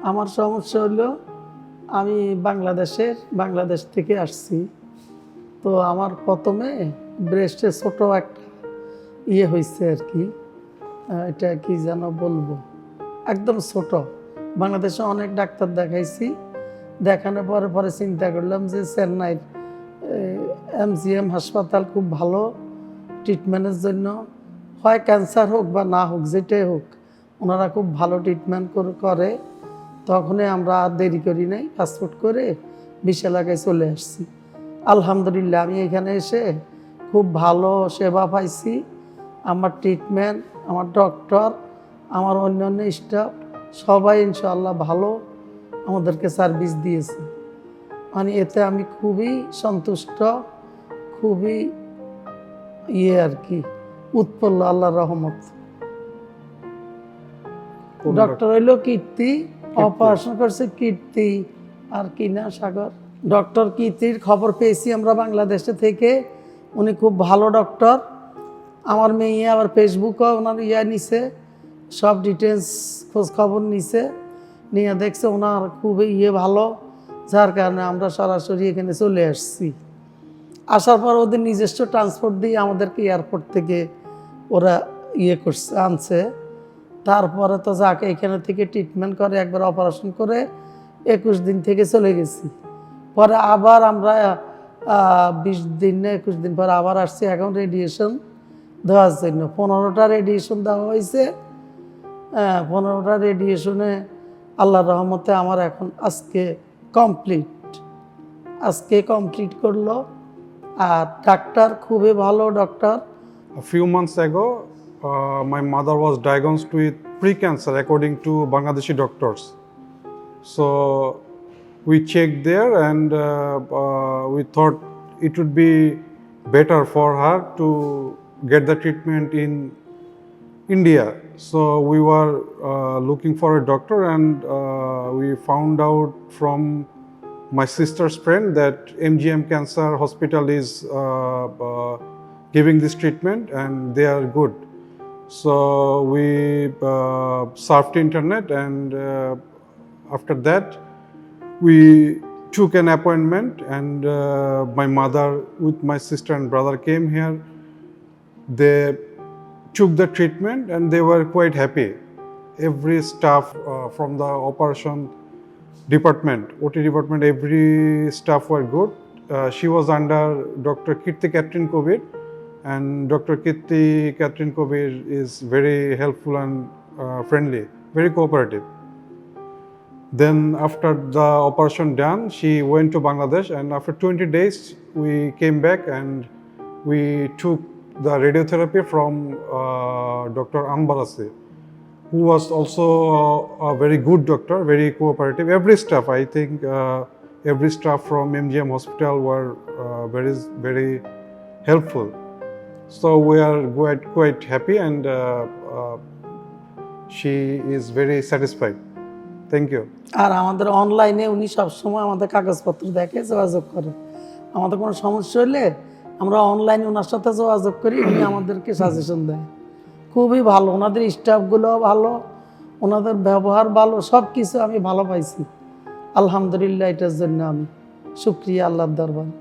আমার সমস্যা হলো আমি বাংলাদেশ থেকে আসছি। তো আমার প্রথমে ব্রেস্টে ছোট একটা হয়েছে আর কি। এটা কি যেন বলবো, একদম ছোট। বাংলাদেশে অনেক ডাক্তার দেখাইছি, দেখানোর পরে পরে চিন্তা করলাম যে চেন্নাইয়ের MGM হাসপাতাল খুব ভালো ট্রিটমেন্টের জন্য, হয় ক্যান্সার হোক বা না হোক যেটাই হোক, ওনারা খুব ভালো ট্রিটমেন্ট করে। তখনই আমরা আর দেরি করি নাই, পাসপোর্ট করে 20 এলাকায় চলে আসছি। আলহামদুলিল্লাহ আমি এখানে এসে খুব ভালো সেবা পাইছি। আমার ট্রিটমেন্ট, আমার ডক্টর, আমার অন্যান্য স্টাফ সবাই ইনশাআল্লাহ ভালো আমাদেরকে সার্ভিস দিয়েছে। মানে এতে আমি খুবই সন্তুষ্ট, খুবই আর কি উৎপন্ন, আল্লাহর রহমত। ডক্টর হইল কীর্তি, অপারেশন করছে কীর্তি, আর কি না সাগর। ডক্টর কীর্তির খবর পেয়েছি আমরা বাংলাদেশে থেকে, উনি খুব ভালো ডক্টর। আমার মেয়ে আবার ফেসবুকে ওনার নিছে, সব ডিটেলস খোঁজ খবর নিছে, নিয়ে দেখছে ওনার খুবই ভালো, যার কারণে আমরা সরাসরি এখানে চলে আসছি। আসার পর ওদের নিজস্ব ট্রান্সপোর্ট দিয়ে আমাদেরকে এয়ারপোর্ট থেকে ওরা করছে, আনছে। তারপরে তো যাকে এখানে থেকে ট্রিটমেন্ট করে, একবার অপারেশন করে 21 দিন থেকে চলে গেছি। পরে আবার আমরা 20 দিন না 21 দিন পরে আবার আসছি এখন রেডিয়েশন দেওয়ার জন্য। 15টা রেডিয়েশন দেওয়া হয়েছে। 15টা রেডিয়েশনে আল্লাহর রহমতে আমার এখন আজকে কমপ্লিট করলো। আর ডাক্তার খুবই ভালো doctor. A few months ago, my mother was diagnosed with pre-cancer according to Bangladeshi doctors. So we checked there and we thought it would be better for her to get the treatment in India. So we were looking for a doctor and we found out from my sister's friend that MGM Cancer Hospital is giving this treatment and they are good. So we surfed internet and after that we took an appointment and my mother with my sister and brother came here. They took the treatment and they were quite happy. Every staff from the operation department, OT department, every staff were good. She was under Dr. Kirti Catherine Kobir, and Dr. Kirti Catherine Kobir is very helpful and friendly, very cooperative. Then after the operation done, she went to Bangladesh, and after 20 days we came back and we took the radiotherapy from Dr. Ambarasi, who was also a very good doctor, very cooperative. Every staff, I think every staff from MGM Hospital were very helpful. So we are quite happy and she is very satisfied. Thank you. আর আমাদের অনলাইনে উনি সবসময় আমাদের কাগজপত্র দেখে, যোগাযোগ করে। আমাদের কোনো সমস্যা হলে আমরা অনলাইনে ওনার সাথে যোগাযোগ করি, উনি আমাদেরকে সাজেশন দেয়। খুবই ভালো, ওনাদের স্টাফগুলোও ভালো, ওনাদের ব্যবহার ভালো, সব কিছু আমি ভালো পাইছি। আলহামদুলিল্লাহ, এটার জন্য আমি শুকরিয়া আল্লাহর দরবারে।